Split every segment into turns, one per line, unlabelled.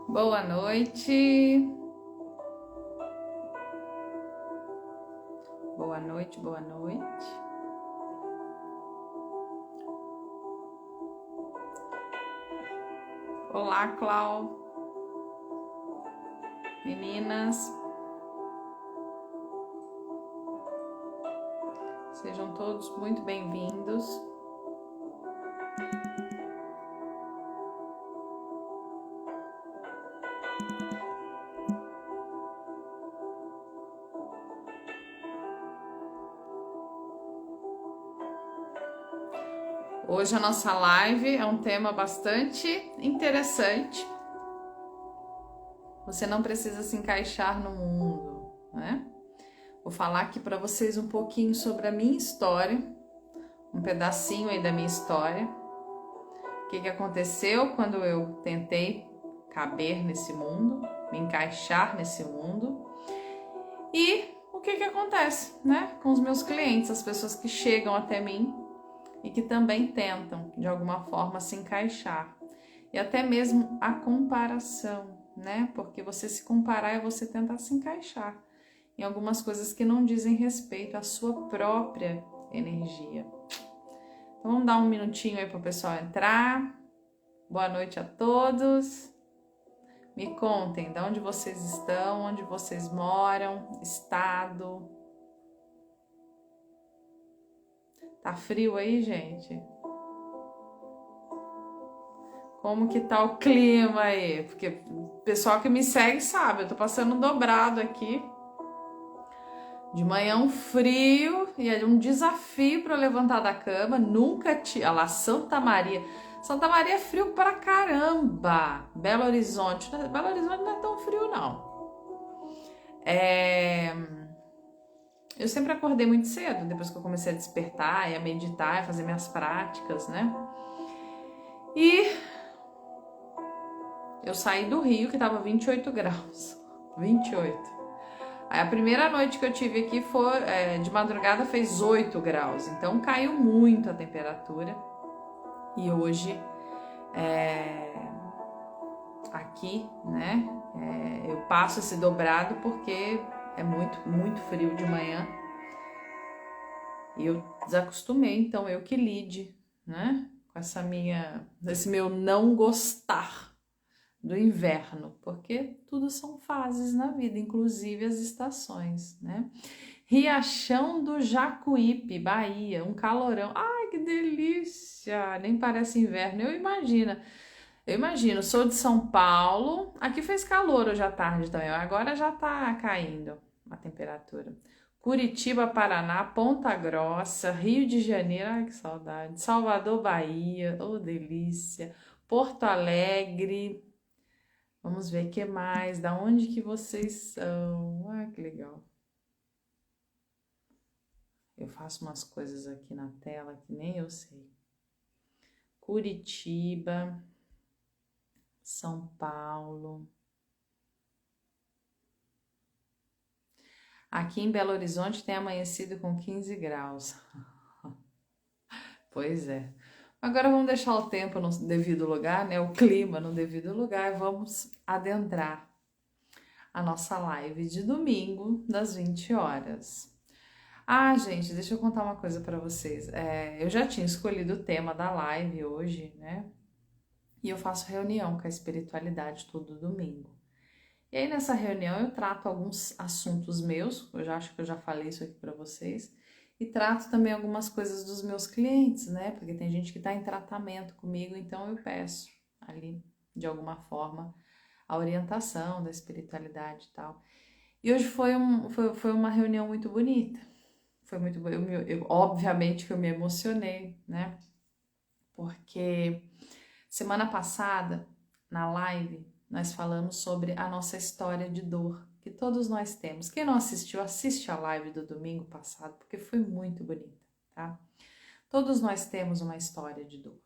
Boa noite. Boa noite, boa noite. Olá, Clau. Meninas. Sejam todos muito bem-vindos. Hoje a nossa live é um tema bastante interessante. Você não precisa se encaixar no mundo, né? Vou falar aqui para vocês um pouquinho sobre a minha história, um pedacinho aí da minha história. O que aconteceu quando eu tentei caber nesse mundo, me encaixar nesse mundo. E o que acontece, né, com os meus clientes, as pessoas que chegam até mim e que também tentam, de alguma forma, se encaixar. E até mesmo a comparação, né? Porque você se comparar é você tentar se encaixar em algumas coisas que não dizem respeito à sua própria energia. Então vamos dar um minutinho aí para o pessoal entrar. Boa noite a todos. Me contem de onde vocês estão, onde vocês moram, estado. Tá frio aí, gente? Como que tá o clima aí? Porque o pessoal que me segue sabe, eu tô passando dobrado aqui. De manhã um frio e é um desafio para levantar da cama. Nunca tinha. Olha lá, Santa Maria. Santa Maria é frio pra caramba. Belo Horizonte. Belo Horizonte não é tão frio, não. Eu sempre acordei muito cedo, depois que eu comecei a despertar e a meditar e fazer minhas práticas, né? E eu saí do Rio, que tava 28 graus. 28. Aí a primeira noite que eu tive aqui foi, de madrugada fez 8 graus, então caiu muito a temperatura. E hoje, aqui, né, eu passo esse dobrado porque é muito, muito frio de manhã. E eu desacostumei, então eu que lide, né, com esse meu não gostar do inverno, porque tudo são fases na vida, inclusive as estações, né? Riachão do Jacuípe, Bahia, um calorão. Ai, que delícia! Nem parece inverno. Eu imagino, sou de São Paulo. Aqui fez calor hoje à tarde também. Agora já tá caindo a temperatura. Curitiba, Paraná, Ponta Grossa, Rio de Janeiro, ai que saudade. Salvador, Bahia, oh delícia. Porto Alegre. Vamos ver o que mais, da onde que vocês são. Ah, que legal. Eu faço umas coisas aqui na tela que nem eu sei. Curitiba, São Paulo. Aqui em Belo Horizonte tem amanhecido com 15 graus. Pois é. Agora vamos deixar o tempo no devido lugar, né? O clima no devido lugar. Vamos adentrar a nossa live de domingo, das 20 horas. Ah, gente, deixa eu contar uma coisa para vocês. Eu já tinha escolhido o tema da live hoje, né? E eu faço reunião com a espiritualidade todo domingo. E aí nessa reunião eu trato alguns assuntos meus, eu já acho que eu já falei isso aqui para vocês, e trato também algumas coisas dos meus clientes, né? Porque tem gente que está em tratamento comigo, então eu peço ali, de alguma forma, a orientação da espiritualidade e tal. E hoje foi uma reunião muito bonita. Foi muito bom. Obviamente que eu me emocionei, né? Porque semana passada, na live, nós falamos sobre a nossa história de dor, que todos nós temos. Quem não assistiu, assiste a live do domingo passado, porque foi muito bonita, tá? Todos nós temos uma história de dor.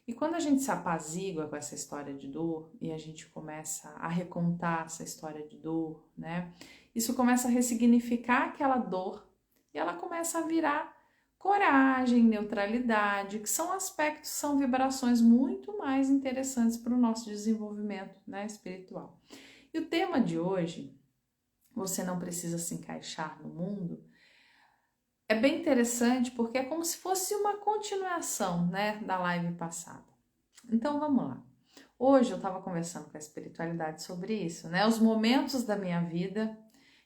E quando a gente se apazigua com essa história de dor e a gente começa a recontar essa história de dor, né? Isso começa a ressignificar aquela dor e ela começa a virar coragem, neutralidade, que são aspectos, são vibrações muito mais interessantes para o nosso desenvolvimento, né, espiritual. E o tema de hoje, você não precisa se encaixar no mundo, é bem interessante porque é como se fosse uma continuação, né, da live passada. Então vamos lá. Hoje eu estava conversando com a espiritualidade sobre isso, né, os momentos da minha vida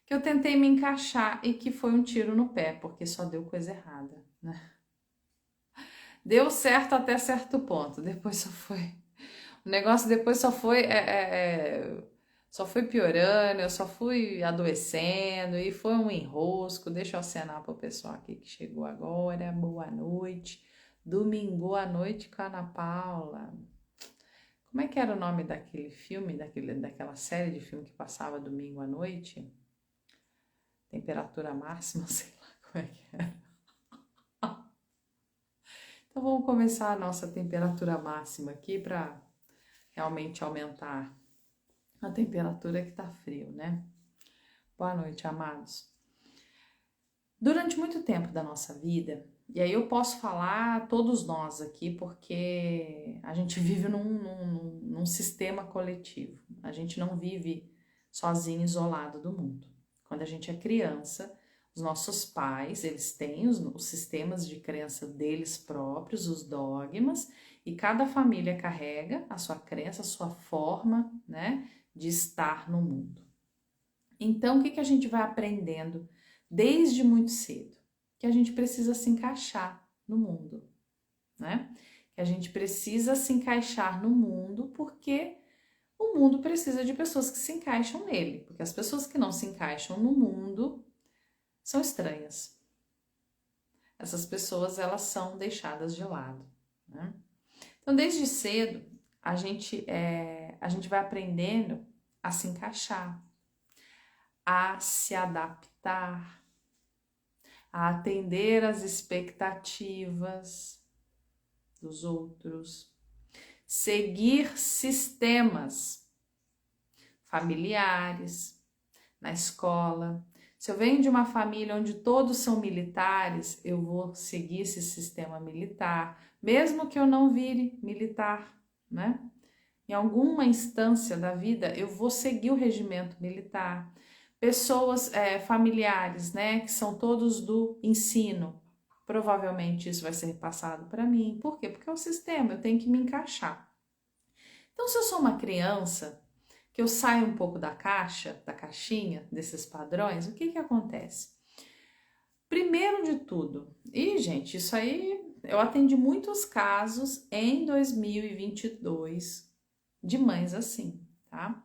que eu tentei me encaixar e que foi um tiro no pé, porque só deu coisa errada, né? Deu certo até certo ponto, depois só foi. O negócio depois só foi piorando, eu só fui adoecendo e foi um enrosco. Deixa eu acenar para o pessoal aqui que chegou agora. Boa noite. Domingo à noite com a Ana Paula. Como é que era o nome daquele filme, daquela série de filme que passava domingo à noite? Temperatura máxima, sei lá como é que era. Então vamos começar a nossa temperatura máxima aqui para realmente aumentar a temperatura que tá frio, né? Boa noite, amados. Durante muito tempo da nossa vida, e aí eu posso falar todos nós aqui, porque a gente vive num sistema coletivo. A gente não vive sozinho, isolado do mundo. Quando a gente é criança, os nossos pais, eles têm os sistemas de crença deles próprios, os dogmas, e cada família carrega a sua crença, a sua forma, né, de estar no mundo. Então, o que a gente vai aprendendo desde muito cedo? Que a gente precisa se encaixar no mundo, né? Que a gente precisa se encaixar no mundo porque o mundo precisa de pessoas que se encaixam nele, porque as pessoas que não se encaixam no mundo são estranhas. Essas pessoas, elas são deixadas de lado, né? Então, desde cedo, a gente vai aprendendo a se encaixar, a se adaptar, a atender às expectativas dos outros, seguir sistemas familiares, na escola. Se eu venho de uma família onde todos são militares, eu vou seguir esse sistema militar, mesmo que eu não vire militar, né? Em alguma instância da vida, eu vou seguir o regimento militar. Pessoas familiares, né, que são todos do ensino, provavelmente isso vai ser repassado para mim. Por quê? Porque é o sistema, eu tenho que me encaixar. Então, se eu sou uma criança, que eu saio um pouco da caixinha, desses padrões, o que acontece? Primeiro de tudo, e gente, isso aí, eu atendi muitos casos em 2022 de mães assim, tá?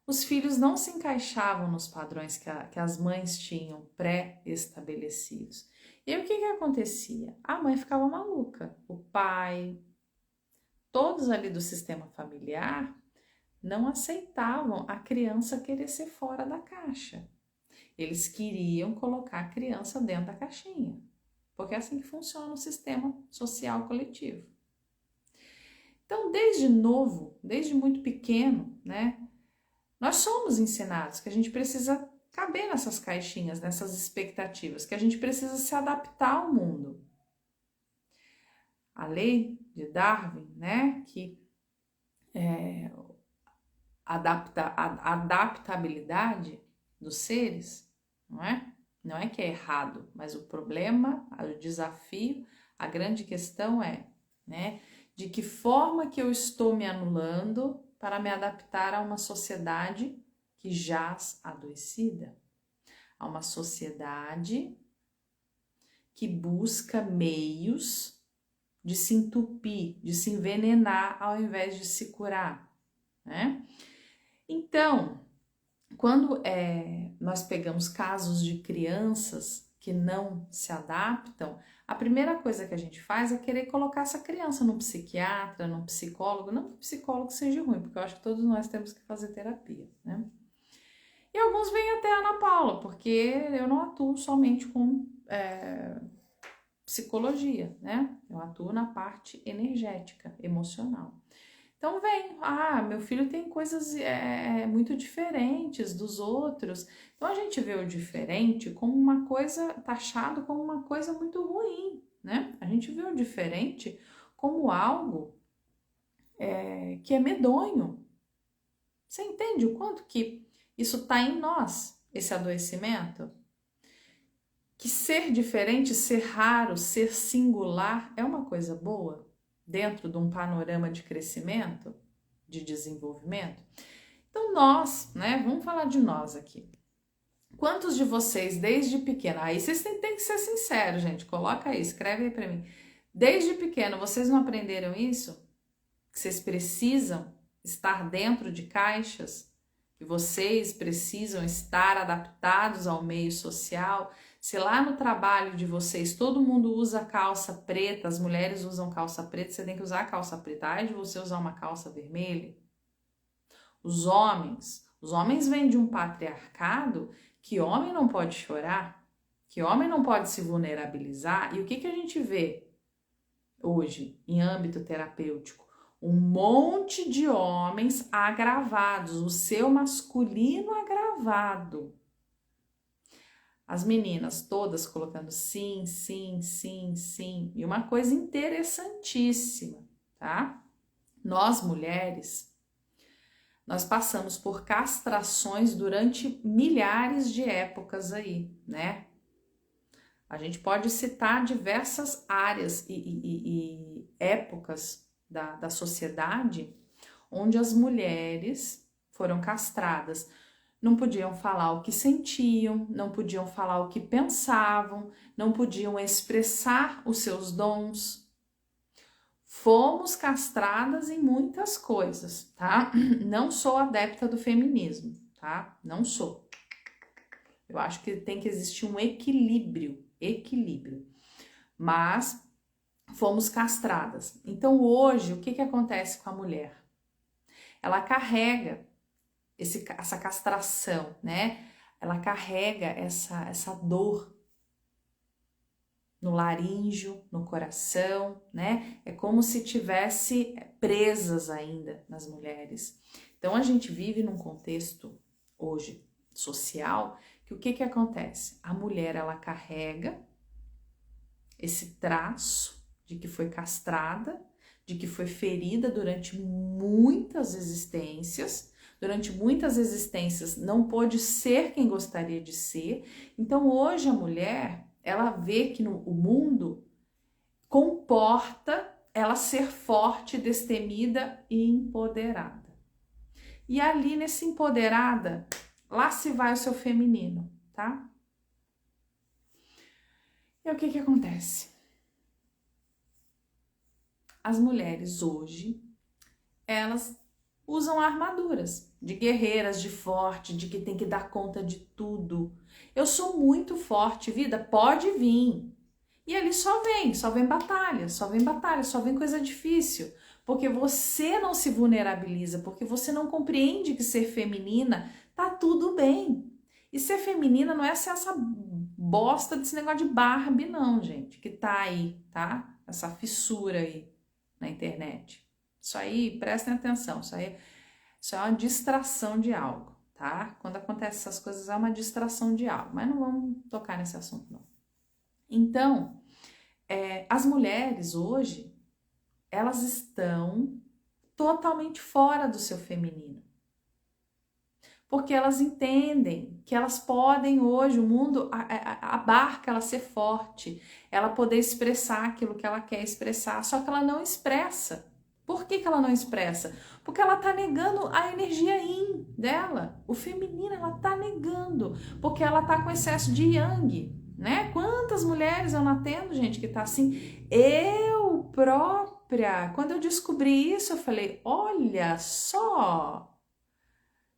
Os filhos não se encaixavam nos padrões que as mães tinham pré-estabelecidos. E aí o que acontecia? A mãe ficava maluca, o pai, todos ali do sistema familiar não aceitavam a criança querer ser fora da caixa. Eles queriam colocar a criança dentro da caixinha, porque é assim que funciona o sistema social coletivo. Então, desde novo, desde muito pequeno, né, nós somos ensinados que a gente precisa caber nessas caixinhas, nessas expectativas, que a gente precisa se adaptar ao mundo. A lei de Darwin, né, que a adaptabilidade dos seres, não é? Não é que é errado, mas o problema, o desafio, a grande questão é, né, de que forma que eu estou me anulando para me adaptar a uma sociedade que jaz adoecida, a uma sociedade que busca meios de se entupir, de se envenenar ao invés de se curar, né? Então, quando nós pegamos casos de crianças que não se adaptam, a primeira coisa que a gente faz é querer colocar essa criança num psiquiatra, num psicólogo, não que o psicólogo seja ruim, porque eu acho que todos nós temos que fazer terapia, né? E alguns vêm até a Ana Paula, porque eu não atuo somente com psicologia, né? Eu atuo na parte energética, emocional. Então vem, meu filho tem coisas muito diferentes dos outros. Então a gente vê o diferente como uma coisa, taxado como uma coisa muito ruim, né? A gente vê o diferente como algo que é medonho. Você entende o quanto que isso está em nós, esse adoecimento? Que ser diferente, ser raro, ser singular é uma coisa boa dentro de um panorama de crescimento, de desenvolvimento? Então nós, né, vamos falar de nós aqui. Quantos de vocês desde pequeno, aí vocês têm que ser sinceros, gente, coloca aí, escreve aí pra mim. Desde pequeno, vocês não aprenderam isso? Que vocês precisam estar dentro de caixas? Que vocês precisam estar adaptados ao meio social? Se lá no trabalho de vocês todo mundo usa calça preta, as mulheres usam calça preta, você tem que usar calça preta. Ai de você usar uma calça vermelha? Os homens vêm de um patriarcado que homem não pode chorar, que homem não pode se vulnerabilizar. E o que a gente vê hoje em âmbito terapêutico? Um monte de homens agravados, o seu masculino agravado. As meninas todas colocando sim, sim, sim, sim. E uma coisa interessantíssima, tá? Nós mulheres, nós passamos por castrações durante milhares de épocas aí, né? A gente pode citar diversas áreas e épocas da sociedade onde as mulheres foram castradas. Não podiam falar o que sentiam, não podiam falar o que pensavam, não podiam expressar os seus dons. Fomos castradas em muitas coisas, tá? Não sou adepta do feminismo, tá? Não sou. Eu acho que tem que existir um equilíbrio. Mas fomos castradas. Então hoje, o que acontece com a mulher? Ela carrega essa castração, né? Ela carrega essa dor no laríngeo, no coração, né? É como se tivesse presas ainda nas mulheres. Então a gente vive num contexto hoje social que o que acontece? A mulher, ela carrega esse traço de que foi castrada, de que foi ferida durante muitas existências não pôde ser quem gostaria de ser. Então hoje a mulher, ela vê que o mundo comporta ela ser forte, destemida e empoderada. E ali nesse empoderada, lá se vai o seu feminino, tá? E o que acontece? As mulheres hoje, elas usam armaduras de guerreiras, de forte, de que tem que dar conta de tudo. Eu sou muito forte, vida, pode vir. E ali só vem batalha, só vem coisa difícil. Porque você não se vulnerabiliza, porque você não compreende que ser feminina tá tudo bem. E ser feminina não é ser essa bosta desse negócio de Barbie, não, gente, que tá aí, tá? Essa fissura aí na internet. Isso aí, prestem atenção, isso é uma distração de algo, tá? Quando acontece essas coisas é uma distração de algo, mas não vamos tocar nesse assunto, não. Então, as mulheres hoje, elas estão totalmente fora do seu feminino. Porque elas entendem que elas podem hoje, o mundo abarca ela ser forte, ela poder expressar aquilo que ela quer expressar, só que ela não expressa. Por que ela não expressa? Porque ela tá negando a energia yin dela, o feminino ela tá negando, porque ela tá com excesso de yang, né? Quantas mulheres eu não atendo, gente, que tá assim, eu própria, quando eu descobri isso, eu falei, olha só,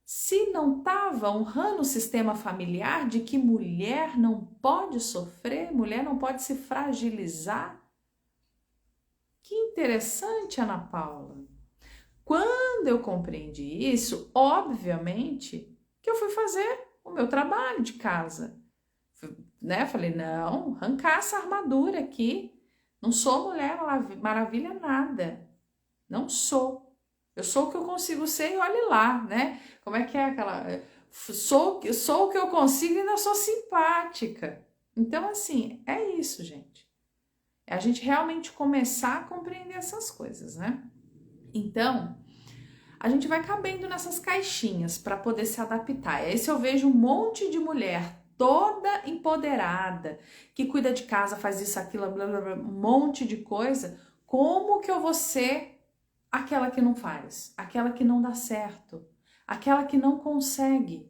se não estava honrando o sistema familiar de que mulher não pode sofrer, mulher não pode se fragilizar. Que interessante, Ana Paula. Quando eu compreendi isso, obviamente que eu fui fazer o meu trabalho de casa, né? Falei, não, arrancar essa armadura aqui. Não sou mulher maravilha nada. Não sou. Eu sou o que eu consigo ser e olhe lá, né? Como é que é aquela... Sou o que eu consigo e ainda sou simpática. Então, assim, é isso, gente. É a gente realmente começar a compreender essas coisas, né? Então, a gente vai cabendo nessas caixinhas para poder se adaptar. E aí, se eu vejo um monte de mulher toda empoderada, que cuida de casa, faz isso, aquilo, blá, blá, blá, um monte de coisa, como que eu vou ser aquela que não faz, aquela que não dá certo, aquela que não consegue?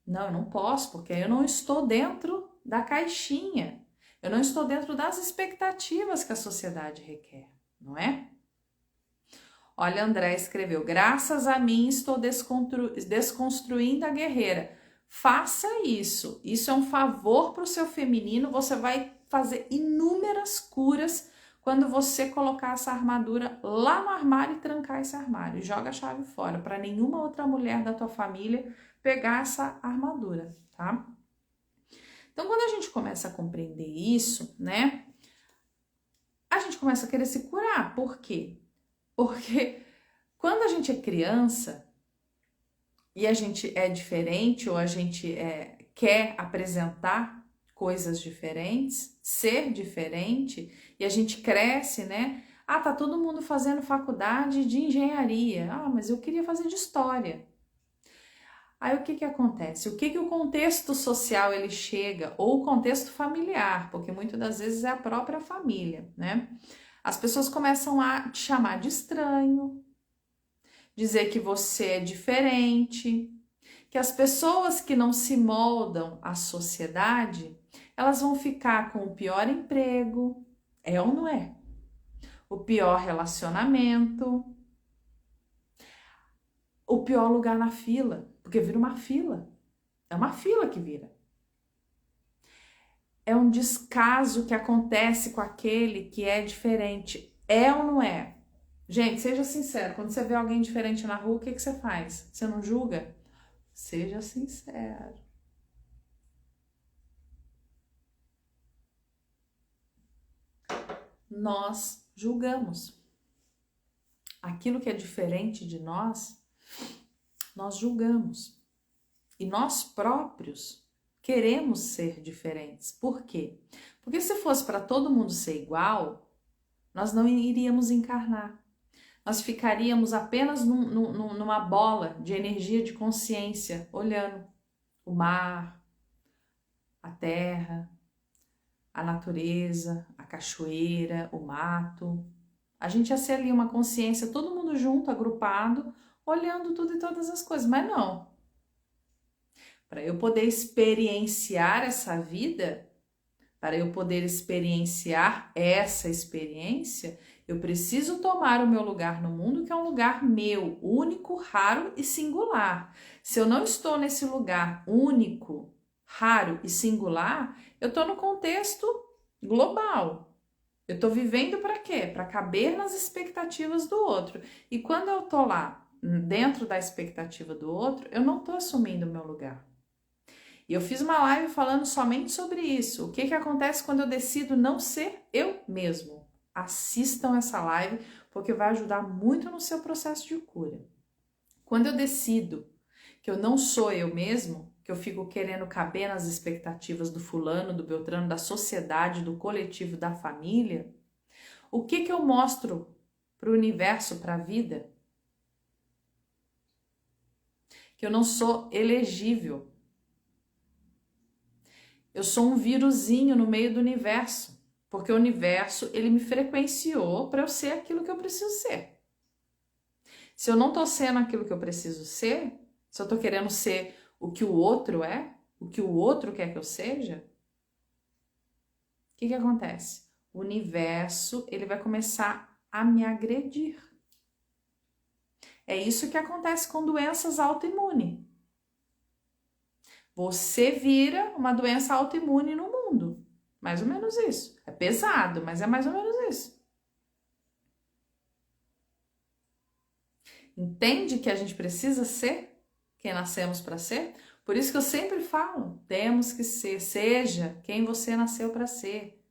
Não, eu não posso, porque eu não estou dentro da caixinha. Eu não estou dentro das expectativas que a sociedade requer, não é? Olha, André escreveu: graças a mim estou desconstruindo a guerreira. Faça isso. Isso é um favor para o seu feminino. Você vai fazer inúmeras curas quando você colocar essa armadura lá no armário e trancar esse armário. E joga a chave fora para nenhuma outra mulher da tua família pegar essa armadura, tá? Então, quando a gente começa a compreender isso, né? A gente começa a querer se curar. Por quê? Porque quando a gente é criança e a gente é diferente ou a gente quer apresentar coisas diferentes, ser diferente, e a gente cresce, né? Ah, tá todo mundo fazendo faculdade de engenharia. Ah, mas eu queria fazer de história. Aí o que que acontece? O que que o contexto social ele chega, ou o contexto familiar, porque muitas das vezes é a própria família, né? As pessoas começam a te chamar de estranho, dizer que você é diferente, que as pessoas que não se moldam à sociedade, elas vão ficar com o pior emprego, é ou não é? O pior relacionamento, o pior lugar na fila, porque vira uma fila, é uma fila que vira. É um descaso que acontece com aquele que é diferente, é ou não é? Gente, seja sincero, quando você vê alguém diferente na rua, o que que você faz? Você não julga? Seja sincero. Nós julgamos. Aquilo que é diferente de nós, nós julgamos. E nós próprios queremos ser diferentes. Por quê? Porque se fosse para todo mundo ser igual, nós não iríamos encarnar. Nós ficaríamos apenas numa bola de energia de consciência, olhando o mar, a terra, a natureza, a cachoeira, o mato. A gente ia ser ali uma consciência, todo mundo junto, agrupado, olhando tudo e todas as coisas. Mas não. Para eu poder experienciar essa vida, para eu poder experienciar essa experiência, eu preciso tomar o meu lugar no mundo, que é um lugar meu, único, raro e singular. Se eu não estou nesse lugar único, raro e singular, eu estou no contexto global. Eu estou vivendo para quê? Para caber nas expectativas do outro. E quando eu estou lá, dentro da expectativa do outro, eu não estou assumindo o meu lugar. E eu fiz uma live falando somente sobre isso. O que que acontece quando eu decido não ser eu mesmo? Assistam essa live, porque vai ajudar muito no seu processo de cura. Quando eu decido que eu não sou eu mesmo, que eu fico querendo caber nas expectativas do fulano, do beltrano, da sociedade, do coletivo, da família, o que que eu mostro para o universo, para a vida? Que eu não sou elegível. Eu sou um vírusinho no meio do universo, porque o universo, ele me frequenciou para eu ser aquilo que eu preciso ser. Se eu não tô sendo aquilo que eu preciso ser, se eu tô querendo ser o que o outro é, o que o outro quer que eu seja, o que que acontece? O universo, ele vai começar a me agredir. É isso que acontece com doenças autoimunes. Você vira uma doença autoimune no mundo. Mais ou menos isso. É pesado, mas é mais ou menos isso. Entende que a gente precisa ser quem nascemos para ser? Por isso que eu sempre falo, temos que ser, seja quem você nasceu para ser.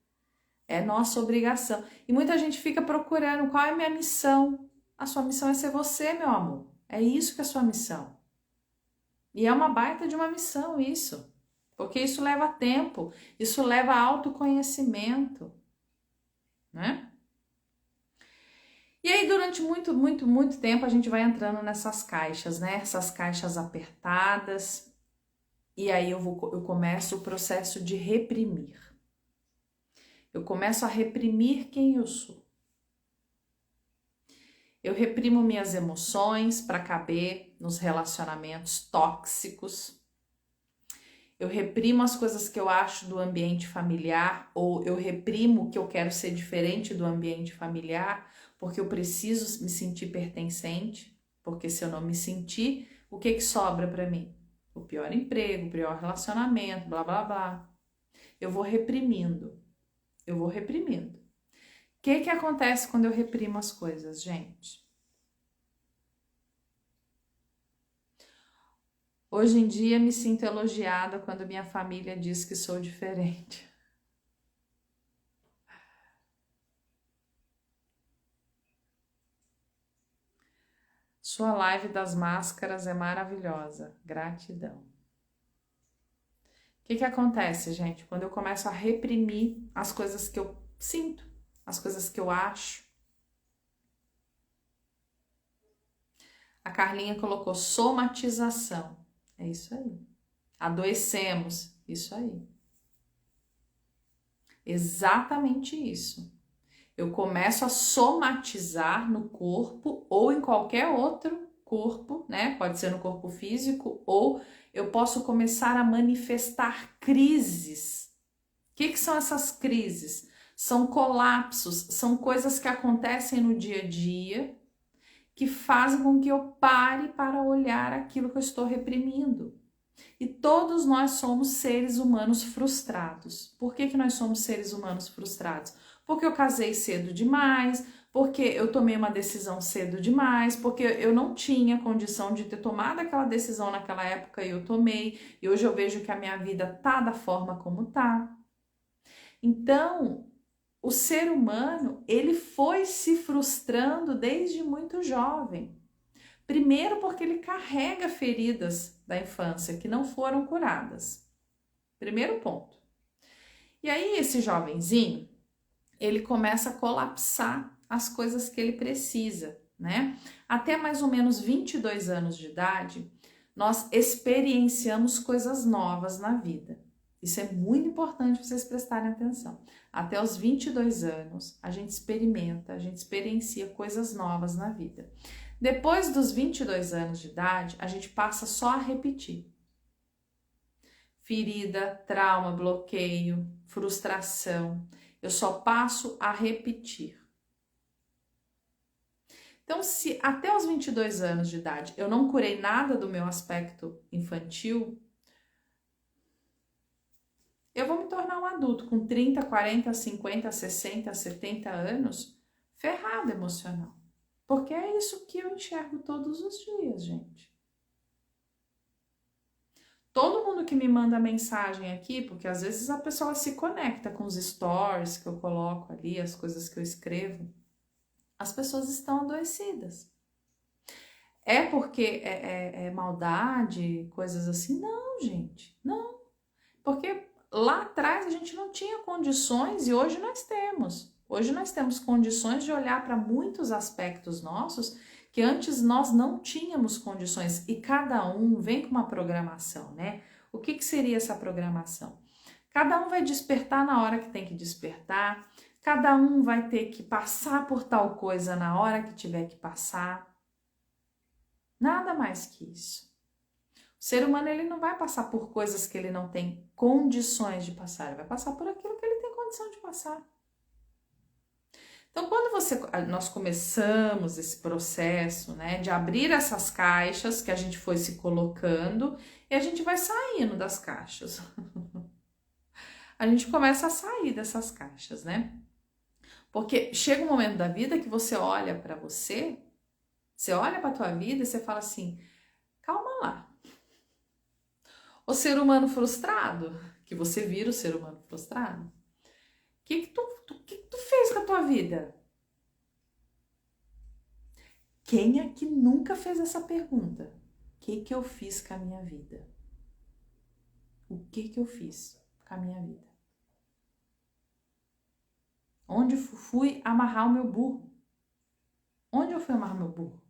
É nossa obrigação. E muita gente fica procurando qual é a minha missão. A sua missão é ser você, meu amor. É isso que é a sua missão. E é uma baita de uma missão isso. Porque isso leva tempo, isso leva autoconhecimento, né? E aí, durante muito tempo, a gente vai entrando nessas caixas, né? Essas caixas apertadas. E aí eu começo o processo de reprimir. Eu começo a reprimir quem eu sou. Eu reprimo minhas emoções para caber nos relacionamentos tóxicos. Eu reprimo as coisas que eu acho do ambiente familiar, ou eu reprimo que eu quero ser diferente do ambiente familiar, porque eu preciso me sentir pertencente, porque se eu não me sentir, o que que sobra para mim? O pior emprego, o pior relacionamento, blá blá blá. Eu vou reprimindo. O que acontece quando eu reprimo as coisas, gente? Hoje em dia me sinto elogiada quando minha família diz que sou diferente. Sua live das máscaras é maravilhosa. Gratidão. O que acontece, gente, quando eu começo a reprimir as coisas que eu sinto, as coisas que eu acho? A Carlinha colocou somatização. É isso aí. Adoecemos. Isso aí. Exatamente isso. Eu começo a somatizar no corpo ou em qualquer outro corpo, né? Pode ser no corpo físico, ou eu posso começar a manifestar crises. O que são essas crises? São colapsos, são coisas que acontecem no dia a dia que fazem com que eu pare para olhar aquilo que eu estou reprimindo. E todos nós somos seres humanos frustrados. Por que nós somos seres humanos frustrados? Porque eu casei cedo demais, porque eu tomei uma decisão cedo demais, porque eu não tinha condição de ter tomado aquela decisão naquela época e eu tomei, e hoje eu vejo que a minha vida tá da forma como tá. Então, o ser humano, ele foi se frustrando desde muito jovem. Primeiro porque ele carrega feridas da infância que não foram curadas. Primeiro ponto. E aí esse jovenzinho, ele começa a colapsar as coisas que ele precisa, né? Até mais ou menos 22 anos de idade, nós experienciamos coisas novas na vida. Isso é muito importante vocês prestarem atenção. Até os 22 anos, a gente experimenta, a gente experiencia coisas novas na vida. Depois dos 22 anos de idade, a gente passa só a repetir. Ferida, trauma, bloqueio, frustração. Eu só passo a repetir. Então, se até os 22 anos de idade eu não curei nada do meu aspecto infantil, eu vou me tornar um adulto com 30, 40, 50, 60, 70 anos ferrado emocional. Porque é isso que eu enxergo todos os dias, gente. Todo mundo que me manda mensagem aqui, porque às vezes a pessoa se conecta com os stories que eu coloco ali, as coisas que eu escrevo, as pessoas estão adoecidas. É porque é maldade, coisas assim? Não, gente, não. Porque lá atrás a gente não tinha condições e hoje nós temos. Hoje nós temos condições de olhar para muitos aspectos nossos que antes nós não tínhamos condições e cada um vem com uma programação, né? O que seria essa programação? Cada um vai despertar na hora que tem que despertar, cada um vai ter que passar por tal coisa na hora que tiver que passar. Nada mais que isso. O ser humano ele não vai passar por coisas que ele não tem condições de passar, ele vai passar por aquilo que ele tem condição de passar. Então, quando nós começamos esse processo, né, de abrir essas caixas que a gente foi se colocando e a gente vai saindo das caixas. A gente começa a sair dessas caixas, né? Porque chega um momento da vida que você olha para você olha para a tua vida e você fala assim, calma lá. O ser humano frustrado, que você vira o ser humano frustrado, o que tu fez com a tua vida? Quem é que nunca fez essa pergunta? O que eu fiz com a minha vida? O que eu fiz com a minha vida? Onde fui amarrar o meu burro? Onde eu fui amarrar meu burro?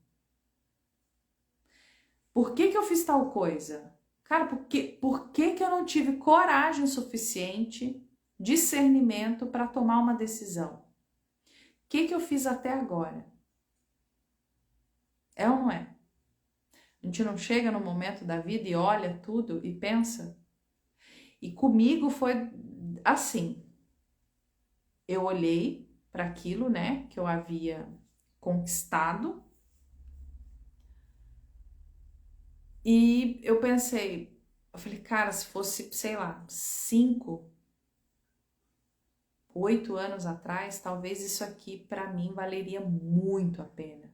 Por que eu fiz tal coisa? Cara, por que eu não tive coragem suficiente, discernimento para tomar uma decisão? O que eu fiz até agora? É ou não é? A gente não chega no momento da vida e olha tudo e pensa? E comigo foi assim. Eu olhei para aquilo, né, que eu havia conquistado e eu pensei, eu falei, cara, se fosse, sei lá, 5, 8 anos atrás, talvez isso aqui para mim valeria muito a pena.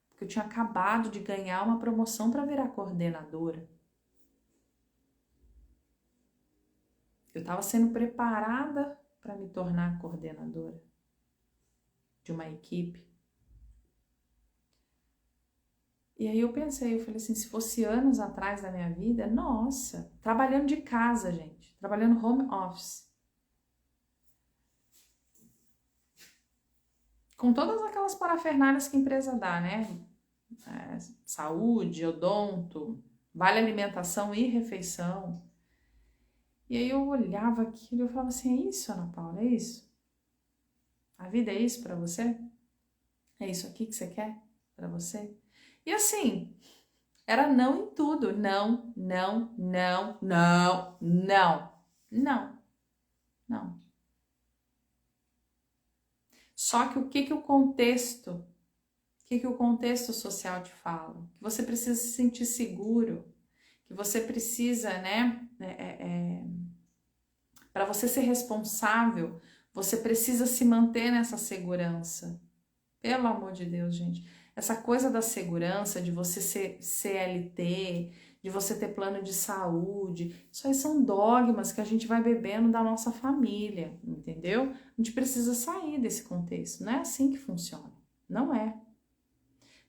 Porque eu tinha acabado de ganhar uma promoção para virar coordenadora. Eu estava sendo preparada para me tornar coordenadora de uma equipe. E aí eu pensei, eu falei assim, se fosse anos atrás da minha vida, nossa, trabalhando de casa, gente, trabalhando home office. Com todas aquelas parafernálias que a empresa dá, né? Saúde, odonto, vale alimentação e refeição. E aí eu olhava aquilo e eu falava assim, é isso, Ana Paula, é isso? A vida é isso para você? É isso aqui que você quer para você? E assim, era não em tudo. Não, não, não, não, não, não, não. Só que o que o contexto social te fala? Que você precisa se sentir seguro, que você precisa, né, para você ser responsável, você precisa se manter nessa segurança. Pelo amor de Deus, gente. Essa coisa da segurança, de você ser CLT, de você ter plano de saúde, isso aí são dogmas que a gente vai bebendo da nossa família, entendeu? A gente precisa sair desse contexto. Não é assim que funciona. Não é.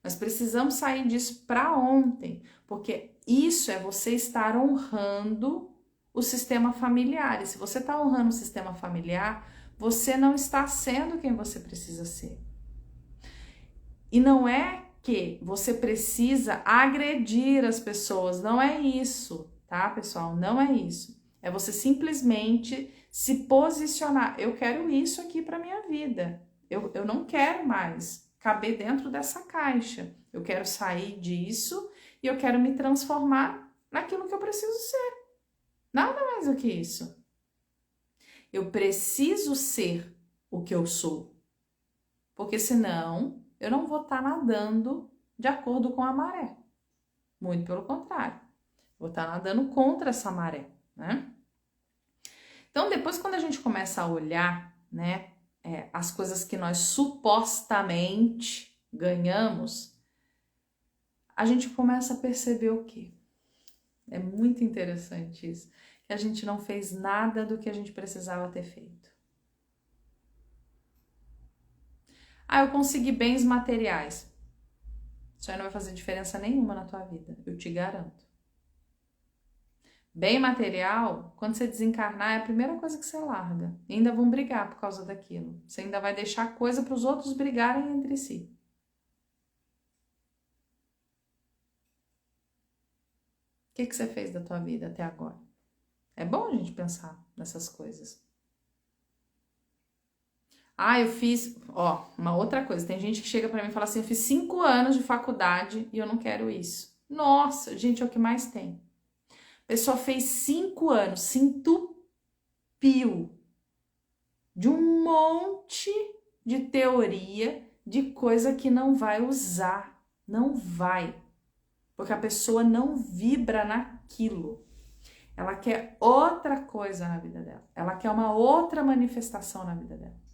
Nós precisamos sair disso para ontem, porque isso é você estar honrando o sistema familiar. E se você está honrando o sistema familiar, você não está sendo quem você precisa ser. E não é que você precisa agredir as pessoas, não é isso, tá, pessoal? Não é isso. É você simplesmente se posicionar. Eu quero isso aqui para minha vida. Eu não quero mais caber dentro dessa caixa. Eu quero sair disso e eu quero me transformar naquilo que eu preciso ser. Nada mais do que isso. Eu preciso ser o que eu sou. Porque senão eu não vou estar nadando de acordo com a maré. Muito pelo contrário. Vou estar nadando contra essa maré, né? Então, depois quando a gente começa a olhar, né, as coisas que nós supostamente ganhamos, a gente começa a perceber o quê? É muito interessante isso. Que a gente não fez nada do que a gente precisava ter feito. Eu consegui bens materiais. Isso aí não vai fazer diferença nenhuma na tua vida, eu te garanto. Bem material, quando você desencarnar, é a primeira coisa que você larga. E ainda vão brigar por causa daquilo. Você ainda vai deixar coisa para os outros brigarem entre si. O que você fez da tua vida até agora? É bom a gente pensar nessas coisas. Eu fiz... uma outra coisa. Tem gente que chega para mim e fala assim, eu fiz 5 anos de faculdade e eu não quero isso. Nossa, gente, é o que mais tem. A pessoa fez 5 anos, se entupiu de um monte de teoria, de coisa que não vai usar. Não vai. Porque a pessoa não vibra naquilo. Ela quer outra coisa na vida dela. Ela quer uma outra manifestação na vida dela.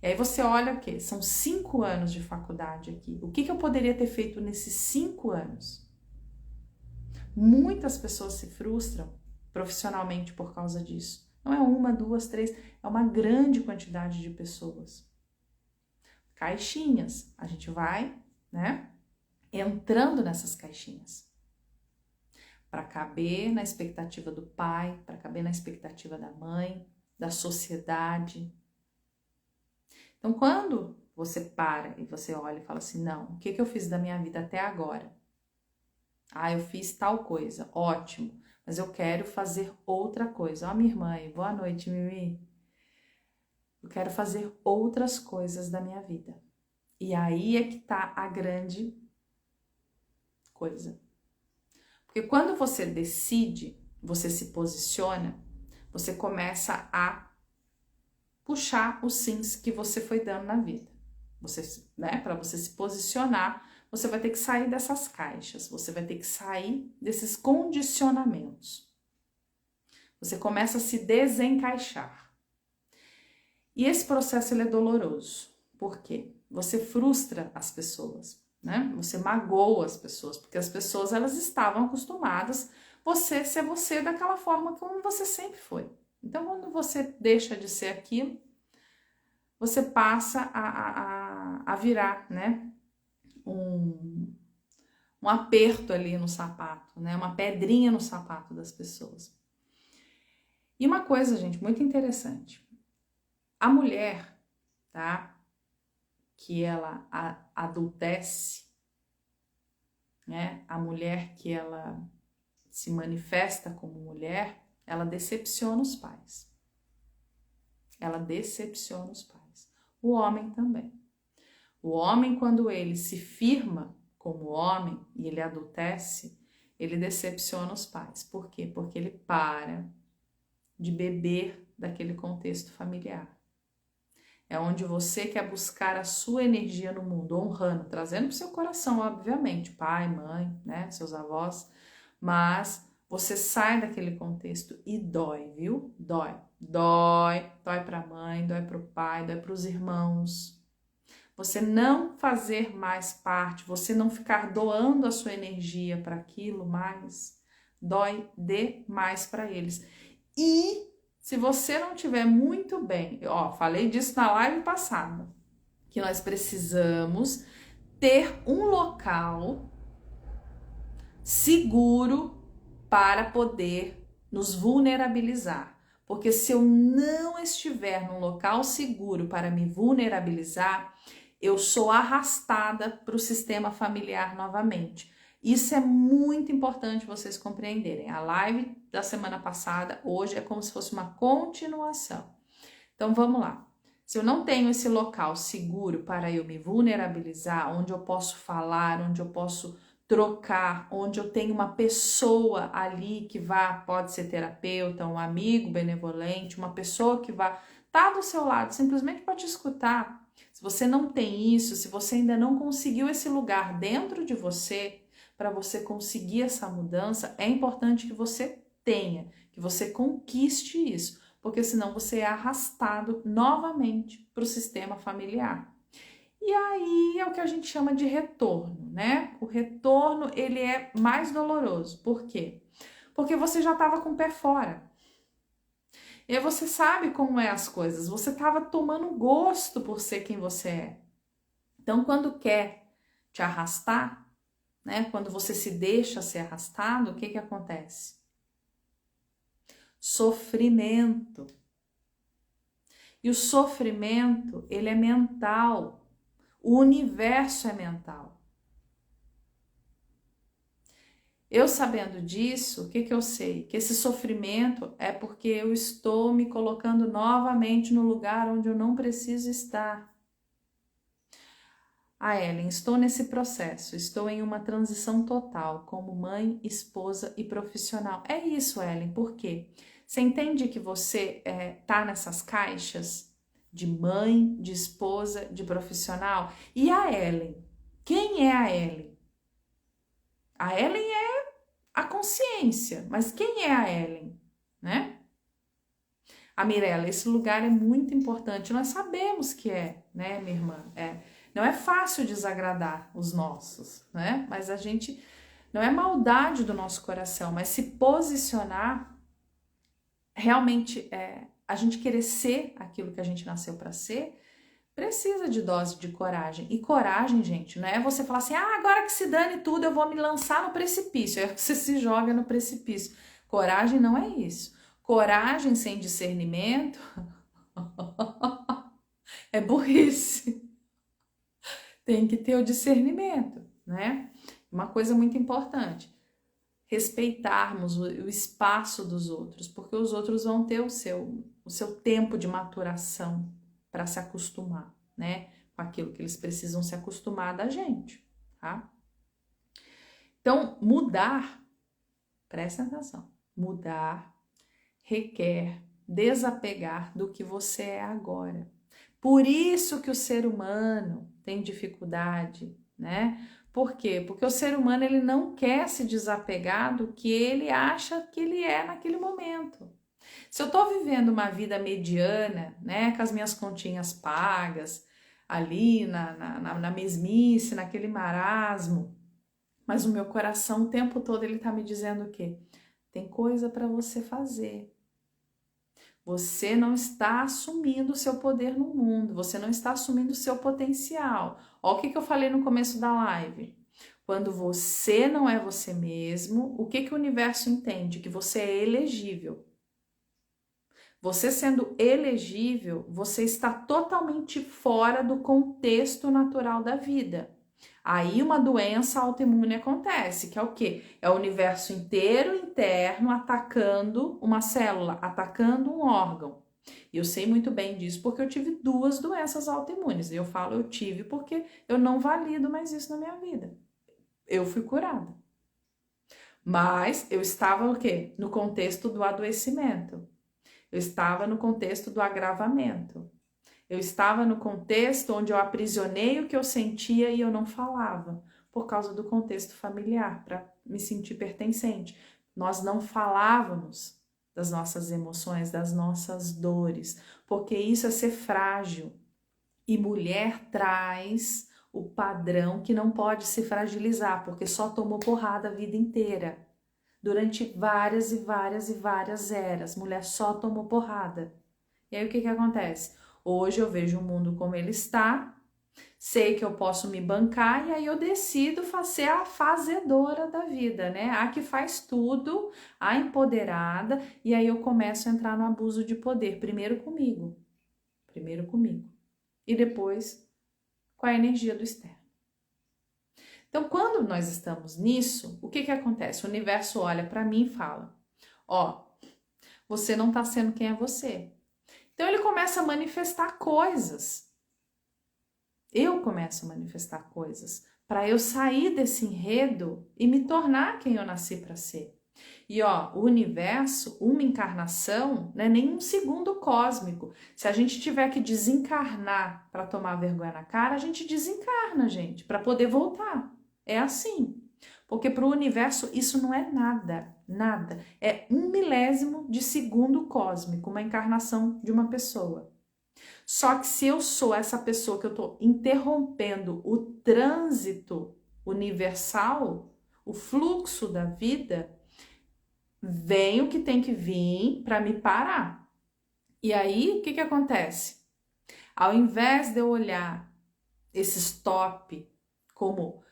E aí você olha o quê? São 5 anos de faculdade aqui. O que eu poderia ter feito nesses 5 anos? Muitas pessoas se frustram profissionalmente por causa disso. Não é 1, 2, 3, é uma grande quantidade de pessoas. Caixinhas, a gente vai, né, entrando nessas caixinhas para caber na expectativa do pai, para caber na expectativa da mãe, da sociedade. Então, quando você para e você olha e fala assim, não, o que eu fiz da minha vida até agora? Ah, eu fiz tal coisa, ótimo, mas eu quero fazer outra coisa. Ó, minha irmã aí, boa noite, Mimi. Eu quero fazer outras coisas da minha vida. E aí é que tá a grande coisa. Porque quando você decide, você se posiciona, você começa a puxar os sims que você foi dando na vida. Você, né, para você se posicionar, você vai ter que sair dessas caixas, você vai ter que sair desses condicionamentos. Você começa a se desencaixar. E esse processo ele é doloroso. Por quê? Você frustra as pessoas, né? Você magoa as pessoas, porque as pessoas elas estavam acostumadas você ser você daquela forma como você sempre foi. Então, quando você deixa de ser aquilo, você passa a virar, né? Um aperto ali no sapato, né? Uma pedrinha no sapato das pessoas. E uma coisa, gente, muito interessante. A mulher, tá? Que ela adultece, né? A mulher que ela se manifesta como mulher, ela decepciona os pais. Ela decepciona os pais. O homem também. O homem, quando ele se firma como homem e ele adultece, ele decepciona os pais. Por quê? Porque ele para de beber daquele contexto familiar. É onde você quer buscar a sua energia no mundo, honrando, trazendo para o seu coração, obviamente, pai, mãe, né, seus avós, mas você sai daquele contexto e dói, viu? Dói para a mãe, dói para o pai, dói para os irmãos. Você não fazer mais parte, você não ficar doando a sua energia para aquilo mais, dói demais para eles. E se você não tiver muito bem, ó, falei disso na live passada, que nós precisamos ter um local seguro para poder nos vulnerabilizar. Porque se eu não estiver num local seguro para me vulnerabilizar, eu sou arrastada para o sistema familiar novamente. Isso é muito importante vocês compreenderem. A live da semana passada, hoje, é como se fosse uma continuação. Então, vamos lá. Se eu não tenho esse local seguro para eu me vulnerabilizar, onde eu posso falar, onde eu posso trocar, onde eu tenho uma pessoa ali que pode ser terapeuta, um amigo benevolente, uma pessoa que vai estar do seu lado, simplesmente para te escutar. Se você não tem isso, se você ainda não conseguiu esse lugar dentro de você, para você conseguir essa mudança, é importante que você tenha, que você conquiste isso, porque senão você é arrastado novamente para o sistema familiar. E aí é o que a gente chama de retorno, né? O retorno, ele é mais doloroso. Por quê? Porque você já estava com o pé fora. E aí você sabe como é as coisas, você estava tomando gosto por ser quem você é. Então, quando quer te arrastar, né? Quando você se deixa ser arrastado, o que acontece? Sofrimento. E o sofrimento, ele é mental. O universo é mental. Eu sabendo disso, o que eu sei? Que esse sofrimento é porque eu estou me colocando novamente no lugar onde eu não preciso estar. Ah, Ellen, estou nesse processo, estou em uma transição total, como mãe, esposa e profissional. É isso, Ellen, por quê? Você entende que você tá nessas caixas de mãe, de esposa, de profissional? E a Ellen? Quem é a Ellen? A Ellen é a consciência, mas quem é a Ellen, né? A Mirella, esse lugar é muito importante, nós sabemos que né, minha irmã? Não é fácil desagradar os nossos, né? Mas a gente, não é maldade do nosso coração, mas se posicionar, realmente a gente querer ser aquilo que a gente nasceu para ser, precisa de dose de coragem. E coragem, gente, não é você falar assim, agora que se dane tudo, eu vou me lançar no precipício. É que você se joga no precipício. Coragem não é isso. Coragem sem discernimento é burrice. Tem que ter o discernimento, né? Uma coisa muito importante. Respeitarmos o espaço dos outros, porque os outros vão ter o seu tempo de maturação para se acostumar, né? Com aquilo que eles precisam se acostumar da gente, tá? Então, mudar, presta atenção, mudar requer desapegar do que você é agora. Por isso que o ser humano tem dificuldade, né? Por quê? Porque o ser humano ele não quer se desapegar do que ele acha que ele é naquele momento. Se eu estou vivendo uma vida mediana, né, com as minhas continhas pagas, ali na mesmice, naquele marasmo, mas o meu coração o tempo todo ele está me dizendo o quê? Tem coisa para você fazer. Você não está assumindo o seu poder no mundo, você não está assumindo o seu potencial. Olha o que eu falei no começo da live. Quando você não é você mesmo, o que o universo entende? Que você é elegível. Você sendo elegível, você está totalmente fora do contexto natural da vida. Aí uma doença autoimune acontece, que é o quê? É o universo inteiro interno atacando uma célula, atacando um órgão. E eu sei muito bem disso porque eu tive 2 doenças autoimunes. E eu falo eu tive porque eu não valido mais isso na minha vida. Eu fui curada. Mas eu estava o quê? No contexto do adoecimento. Eu estava no contexto do agravamento. Eu estava no contexto onde eu aprisionei o que eu sentia e eu não falava, por causa do contexto familiar, para me sentir pertencente. Nós não falávamos das nossas emoções, das nossas dores, porque isso é ser frágil. E mulher traz o padrão que não pode se fragilizar, porque só tomou porrada a vida inteira. Durante várias e várias e várias eras, mulher só tomou porrada. E aí o que acontece? Hoje eu vejo o mundo como ele está, sei que eu posso me bancar e aí eu decido ser a fazedora da vida, né? A que faz tudo, a empoderada, e aí eu começo a entrar no abuso de poder, primeiro comigo e depois com a energia do externo. Então, quando nós estamos nisso, o que acontece? O universo olha para mim e fala, você não está sendo quem é você. Então ele começa a manifestar coisas. Eu começo a manifestar coisas para eu sair desse enredo e me tornar quem eu nasci para ser. E o universo, uma encarnação, não é nem um segundo cósmico. Se a gente tiver que desencarnar para tomar vergonha na cara, a gente desencarna, gente, para poder voltar. É assim. Porque para o universo isso não é nada, nada. É 1/1000 de segundo cósmico, uma encarnação de uma pessoa. Só que se eu sou essa pessoa que eu estou interrompendo o trânsito universal, o fluxo da vida, vem o que tem que vir para me parar. E aí, o que acontece? Ao invés de eu olhar esse stop como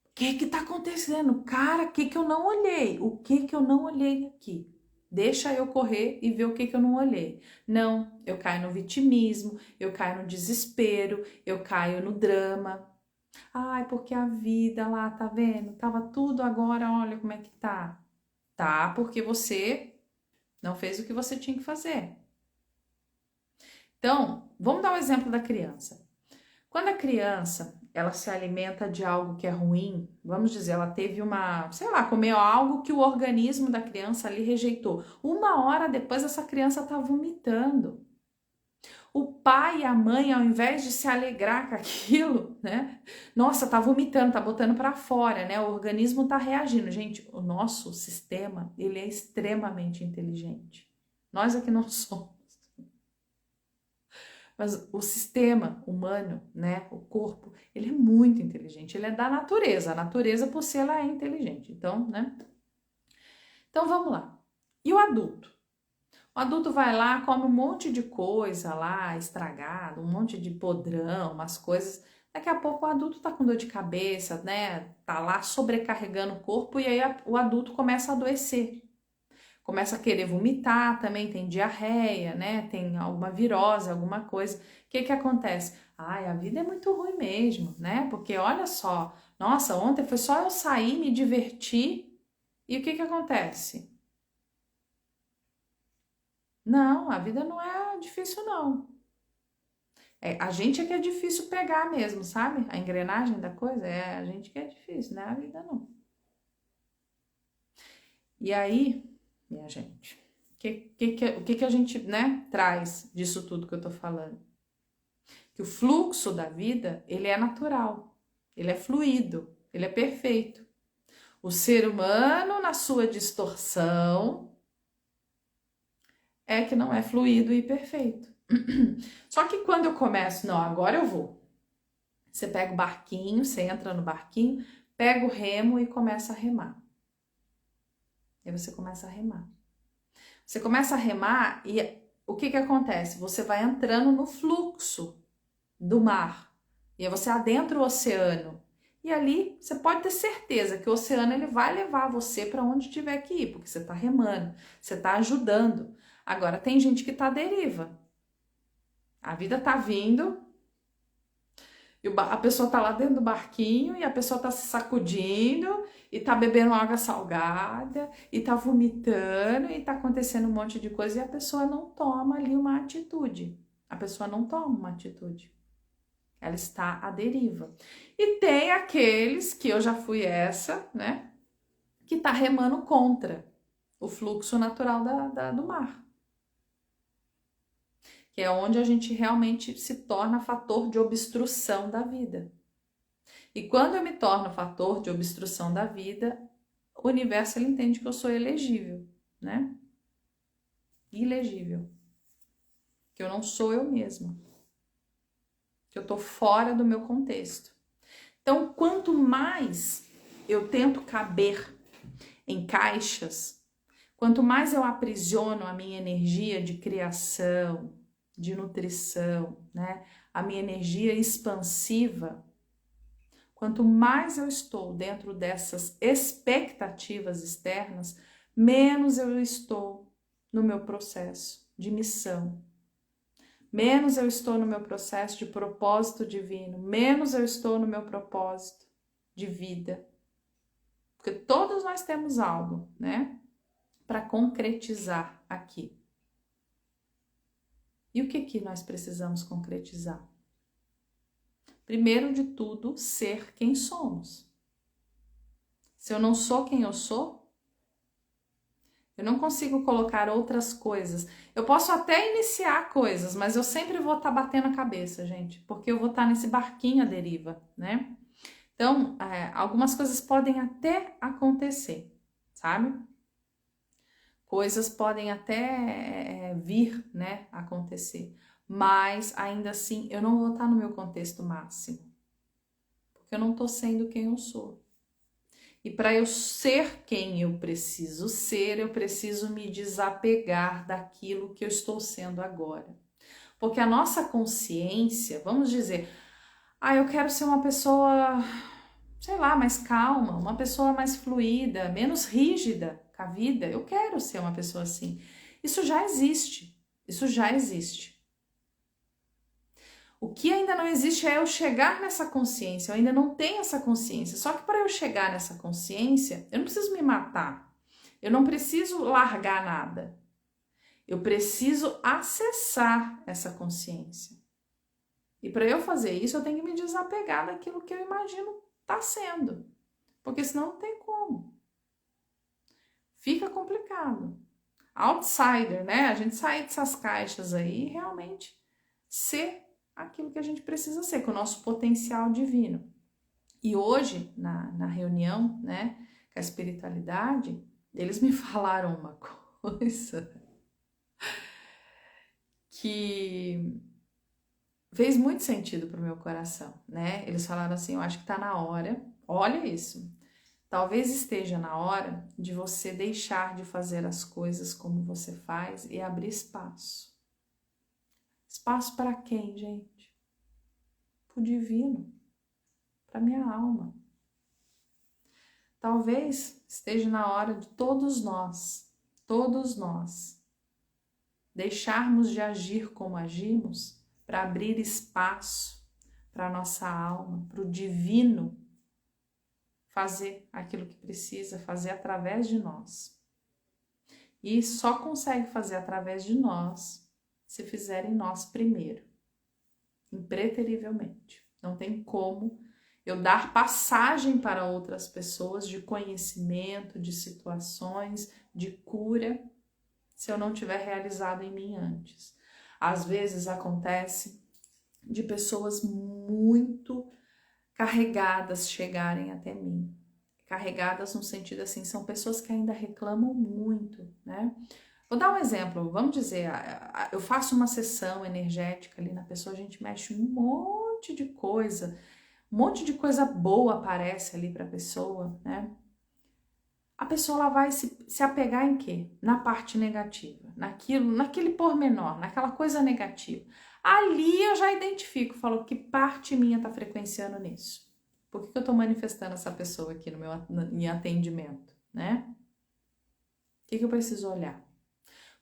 o que tá acontecendo? Cara, o que eu não olhei? O que eu não olhei aqui? Deixa eu correr e ver o que eu não olhei. Não, eu caio no vitimismo, eu caio no desespero, eu caio no drama. Ai, porque a vida lá, tá vendo? Tava tudo agora, olha como é que tá. Tá, porque você não fez o que você tinha que fazer. Então, vamos dar um exemplo da criança. Quando a criança, ela se alimenta de algo que é ruim, vamos dizer, ela teve comeu algo que o organismo da criança ali rejeitou. 1 hora depois, essa criança tá vomitando. O pai e a mãe, ao invés de se alegrar com aquilo, né? Nossa, tá vomitando, tá botando para fora, né? O organismo tá reagindo. Gente, o nosso sistema, ele é extremamente inteligente. Nós aqui não somos. Mas o sistema humano, né, o corpo, ele é muito inteligente, ele é da natureza. A natureza, por si, ela é inteligente. Então, né? Então, vamos lá. E o adulto? O adulto vai lá, come um monte de coisa lá, estragado, um monte de podrão, umas coisas. Daqui a pouco o adulto tá com dor de cabeça, né? Tá lá sobrecarregando o corpo e aí o adulto começa a adoecer. Começa a querer vomitar também, tem diarreia, né? Tem alguma virose, alguma coisa. O que que acontece? Ai, a vida é muito ruim mesmo, né? Porque olha só, nossa, ontem foi só eu sair, me divertir e o que que acontece? Não, a vida não é difícil, não. A gente é que é difícil pegar mesmo, sabe? A engrenagem da coisa é a gente que é difícil, não é a vida, não. E aí, minha gente, o que a gente, né, traz disso tudo que eu tô falando? Que o fluxo da vida, ele é natural, ele é fluido, ele é perfeito. O ser humano, na sua distorção, é que não é fluido e perfeito. Só que quando eu começo, não, agora eu vou. Você pega o barquinho, você entra no barquinho, pega o remo e começa a remar. Aí você começa a remar. Você começa a remar e o que que acontece? Você vai entrando no fluxo do mar. E aí você adentra o oceano. E ali você pode ter certeza que o oceano ele vai levar você para onde tiver que ir, porque você está remando, você está ajudando. Agora tem gente que está à deriva. A vida está vindo e a pessoa está lá dentro do barquinho e a pessoa está se sacudindo e está bebendo água salgada e está vomitando e está acontecendo um monte de coisa e a pessoa não toma ali uma atitude. A pessoa não toma uma atitude. Ela está à deriva. E tem aqueles, que eu já fui essa, né? Que tá remando contra o fluxo natural do mar. Que é onde a gente realmente se torna fator de obstrução da vida. E quando eu me torno fator de obstrução da vida, o universo ele entende que eu sou elegível, né? Ilegível. Que eu não sou eu mesma. Que eu tô fora do meu contexto. Então, quanto mais eu tento caber em caixas, quanto mais eu aprisiono a minha energia de criação, de nutrição, né? A minha energia expansiva, quanto mais eu estou dentro dessas expectativas externas, menos eu estou no meu processo de missão. Menos eu estou no meu processo de propósito divino, menos eu estou no meu propósito de vida. Porque todos nós temos algo, né, para concretizar aqui. E o que nós precisamos concretizar? Primeiro de tudo, ser quem somos. Se eu não sou quem eu sou, eu não consigo colocar outras coisas. Eu posso até iniciar coisas, mas eu sempre vou estar batendo a cabeça, gente, porque eu vou estar nesse barquinho à deriva, né? Então, algumas coisas podem até acontecer, sabe? Coisas podem até vir, né, acontecer, mas ainda assim eu não vou estar no meu contexto máximo, porque eu não estou sendo quem eu sou. E para eu ser quem eu preciso ser, eu preciso me desapegar daquilo que eu estou sendo agora. Porque a nossa consciência, vamos dizer, eu quero ser uma pessoa, sei lá, mais calma, uma pessoa mais fluida, menos rígida com a vida. Eu quero ser uma pessoa assim. Isso já existe. Isso já existe. O que ainda não existe é eu chegar nessa consciência. Eu ainda não tenho essa consciência. Só que para eu chegar nessa consciência, eu não preciso me matar. Eu não preciso largar nada. Eu preciso acessar essa consciência. E para eu fazer isso, eu tenho que me desapegar daquilo que eu imagino tá sendo. Porque senão não tem como. Fica complicado. Outsider, né? A gente sair dessas caixas aí e realmente ser aquilo que a gente precisa ser, com o nosso potencial divino. E hoje, na reunião, né, com a espiritualidade, eles me falaram uma coisa que fez muito sentido pro meu coração, né? Eles falaram assim, eu acho que tá na hora, olha isso, Talvez esteja na hora de você deixar de fazer as coisas como você faz e abrir espaço. Espaço para quem, gente? Para o divino, para minha alma. Talvez esteja na hora de todos nós, deixarmos de agir como agimos para abrir espaço para a nossa alma, para o divino fazer aquilo que precisa fazer através de nós. E só consegue fazer através de nós se fizer em nós primeiro, impreterivelmente. Não tem como eu dar passagem para outras pessoas de conhecimento, de situações, de cura, se eu não tiver realizado em mim antes. Às vezes acontece de pessoas muito carregadas chegarem até mim. Carregadas no sentido assim, são pessoas que ainda reclamam muito, né? Vou dar um exemplo, vamos dizer, eu faço uma sessão energética ali na pessoa, a gente mexe um monte de coisa boa aparece ali para a pessoa, né? A pessoa ela vai se apegar em quê? Na parte negativa, naquele pormenor, naquela coisa negativa. Ali eu já identifico, falo que parte minha está frequenciando nisso. Por que eu estou manifestando essa pessoa aqui em atendimento, né? O que eu preciso olhar?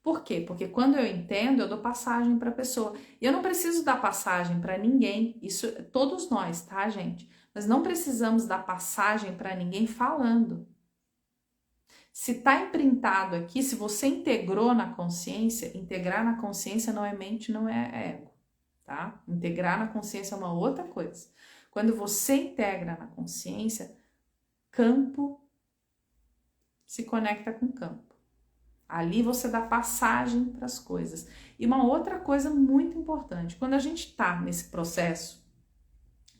Por quê? Porque quando eu entendo, eu dou passagem para a pessoa. E eu não preciso dar passagem para ninguém, isso todos nós, tá, gente? Nós não precisamos dar passagem para ninguém falando. Se tá imprintado aqui, se você integrou na consciência, integrar na consciência não é mente, não é ego, tá? Integrar na consciência é uma outra coisa. Quando você integra na consciência, campo se conecta com campo. Ali você dá passagem para as coisas. E uma outra coisa muito importante, quando a gente está nesse processo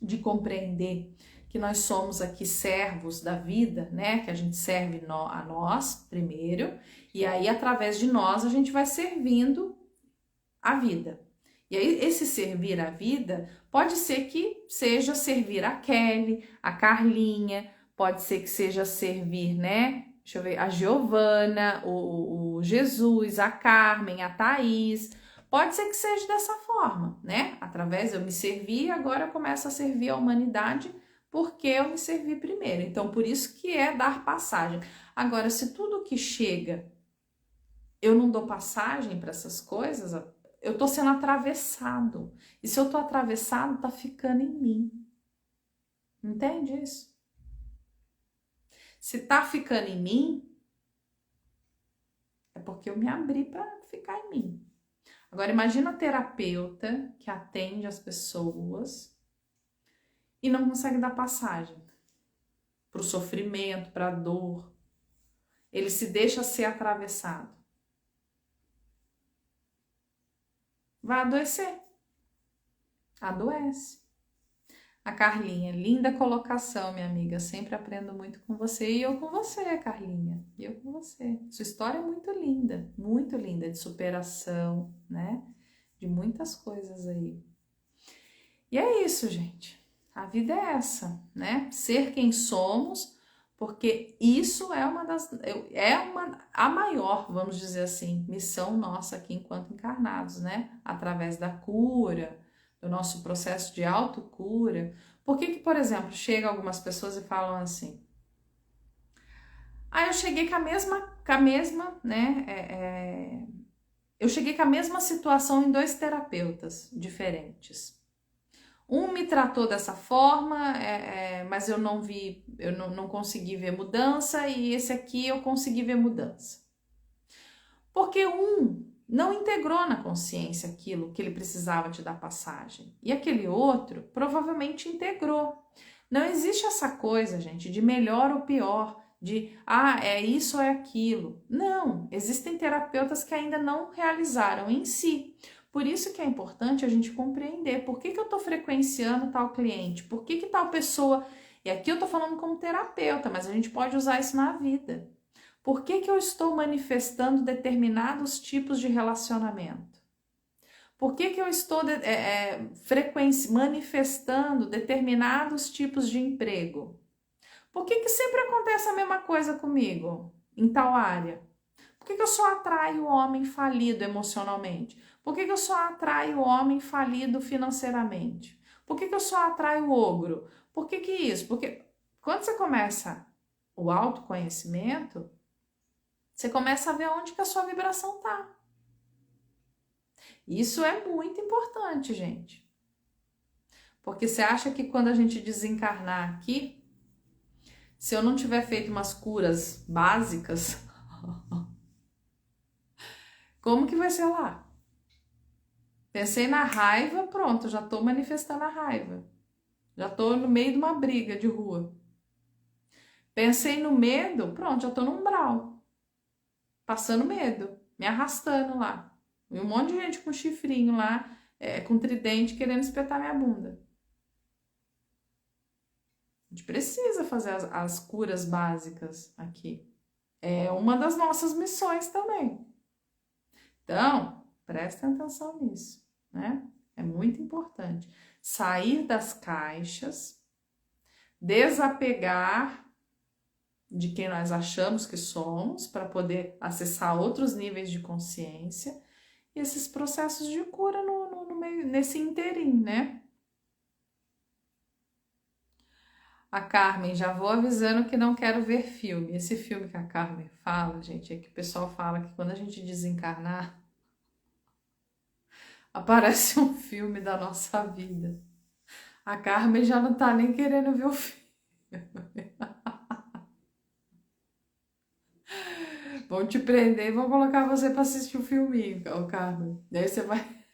de compreender que nós somos aqui servos da vida, né? Que a gente serve a nós primeiro, e aí através de nós a gente vai servindo a vida. E aí esse servir a vida pode ser que seja servir a Kelly, a Carlinha, pode ser que seja servir, né? Deixa eu ver, a Giovana, o Jesus, a Carmen, a Thaís. Pode ser que seja dessa forma, né? Através eu me servi e agora eu começo a servir a humanidade porque eu me servi primeiro. Então, por isso que é dar passagem. Agora, se tudo que chega eu não dou passagem para essas coisas, eu tô sendo atravessado. E se eu tô atravessado, tá ficando em mim. Entende isso? Se tá ficando em mim, é porque eu me abri para ficar em mim. Agora, imagina a terapeuta que atende as pessoas e não consegue dar passagem para o sofrimento, para a dor. Ele se deixa ser atravessado. Vai adoecer. Adoece. A Carlinha, linda colocação, minha amiga. Sempre aprendo muito com você e eu com você, Carlinha. E eu com você. Sua história é muito linda de superação, né? De muitas coisas aí. E é isso, gente. A vida é essa, né? Ser quem somos, porque isso é a maior, vamos dizer assim, missão nossa aqui enquanto encarnados, né? Através da cura, do nosso processo de autocura. Por que, por exemplo, chega algumas pessoas e falam assim: eu cheguei com a mesma, né? Eu cheguei com a mesma situação em 2 terapeutas diferentes. Um me tratou dessa forma, mas eu não consegui ver mudança, e esse aqui eu consegui ver mudança. Porque um não integrou na consciência aquilo que ele precisava te dar passagem. E aquele outro provavelmente integrou. Não existe essa coisa, gente, de melhor ou pior, de é isso ou é aquilo. Não, existem terapeutas que ainda não realizaram em si. Por isso que é importante a gente compreender por que eu estou frequenciando tal cliente, por que tal pessoa. E aqui eu estou falando como terapeuta, mas a gente pode usar isso na vida. Por que eu estou manifestando determinados tipos de relacionamento? Por que eu estou manifestando determinados tipos de emprego? Por que sempre acontece a mesma coisa comigo em tal área? Por que eu só atraio o homem falido emocionalmente? Por que eu só atraio o homem falido financeiramente? Por que eu só atraio o ogro? Por que isso? Porque quando você começa o autoconhecimento, você começa a ver onde que a sua vibração tá. Isso é muito importante, gente. Porque você acha que quando a gente desencarnar aqui, se eu não tiver feito umas curas básicas, como que vai ser lá? Pensei na raiva, pronto, já tô manifestando a raiva. Já tô no meio de uma briga de rua. Pensei no medo, pronto, já tô no umbral. Passando medo, me arrastando lá. E um monte de gente com chifrinho lá, com tridente, querendo espetar minha bunda. A gente precisa fazer as curas básicas aqui. É uma das nossas missões também. Então, prestem atenção nisso, né? É muito importante. Sair das caixas, desapegar de quem nós achamos que somos, para poder acessar outros níveis de consciência e esses processos de cura no meio, nesse interim, né? A Carmen, já vou avisando que não quero ver filme. Esse filme que a Carmen fala, gente, é que o pessoal fala que quando a gente desencarnar, aparece um filme da nossa vida. A Carmen já não tá nem querendo ver o filme. Vão te prender e vão colocar você para assistir o filminho, ô Carmen. Daí você vai.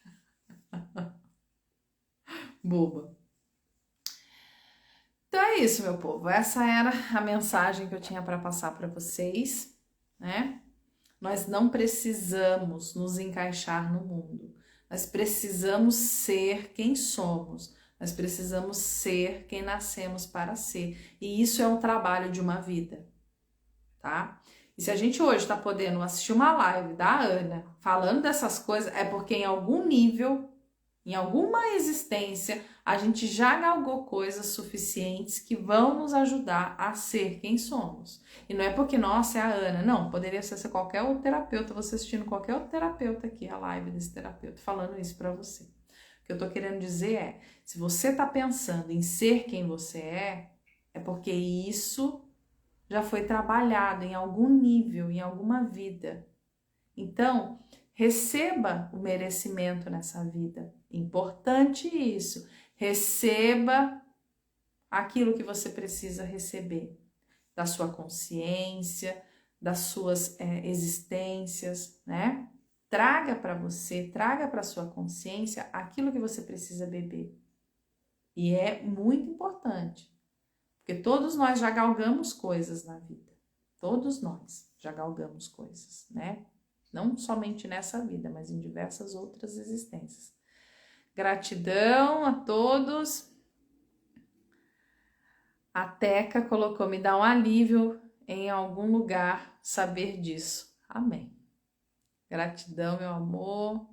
Boba. Então é isso, meu povo. Essa era a mensagem que eu tinha para passar para vocês, né? Nós não precisamos nos encaixar no mundo. Nós precisamos ser quem somos. Nós precisamos ser quem nascemos para ser. E isso é um trabalho de uma vida, tá? E se a gente hoje está podendo assistir uma live da Ana falando dessas coisas, é porque em algum nível, em alguma existência, a gente já galgou coisas suficientes que vão nos ajudar a ser quem somos. E não é porque, nossa, é a Ana. Não, poderia ser qualquer outro terapeuta, você assistindo qualquer outro terapeuta aqui, a live desse terapeuta, falando isso para você. O que eu tô querendo dizer é, se você tá pensando em ser quem você é porque isso já foi trabalhado em algum nível, em alguma vida. Então, receba o merecimento nessa vida. Importante isso. Receba aquilo que você precisa receber. Da sua consciência, das suas existências, né? Traga para você, traga para sua consciência aquilo que você precisa beber. E é muito importante. Porque todos nós já galgamos coisas na vida. Todos nós já galgamos coisas, né? Não somente nessa vida, mas em diversas outras existências. Gratidão a todos. A Teca colocou, me dá um alívio em algum lugar saber disso. Amém. Gratidão, meu amor.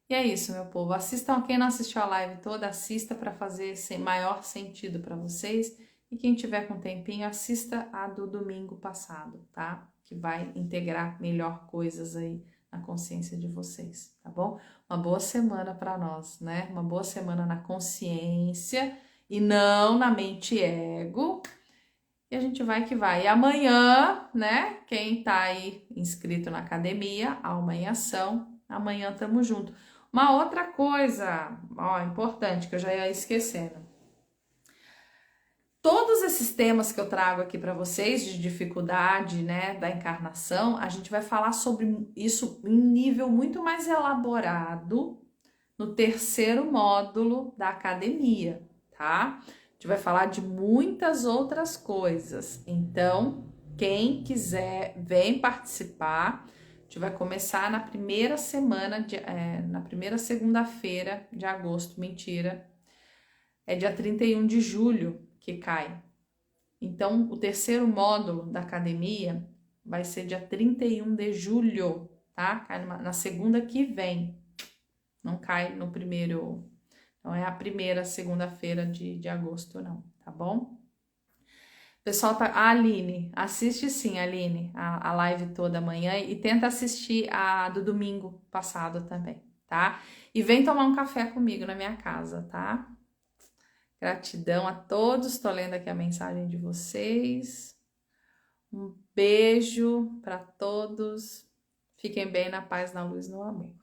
E é isso, meu povo. Assistam, quem não assistiu a live toda, assista para fazer maior sentido para vocês. E quem tiver com tempinho, assista a do domingo passado, tá? Que vai integrar melhor coisas aí na consciência de vocês, tá bom? Uma boa semana para nós, né? Uma boa semana na consciência e não na mente ego. E a gente vai que vai. E amanhã, né? Quem tá aí inscrito na academia, Alma em Ação, amanhã tamo junto. Uma outra coisa, ó, importante que eu já ia esquecendo. Todos esses temas que eu trago aqui para vocês de dificuldade, né, da encarnação, a gente vai falar sobre isso em nível muito mais elaborado no terceiro módulo da academia, tá? A gente vai falar de muitas outras coisas. Então, quem quiser, vem participar. A gente vai começar na primeira semana, na primeira segunda-feira de agosto, mentira. É dia 31 de julho que cai. Então, o terceiro módulo da academia vai ser dia 31 de julho, tá? Cai na segunda que vem. Não cai no primeiro, não é a primeira segunda-feira de agosto, não, tá bom? Pessoal, tá. A Aline, assiste sim, Aline, a live toda amanhã e tenta assistir a do domingo passado também, tá? E vem tomar um café comigo na minha casa, tá? Gratidão a todos, tô lendo aqui a mensagem de vocês. Um beijo para todos. Fiquem bem na paz, na luz, no amor.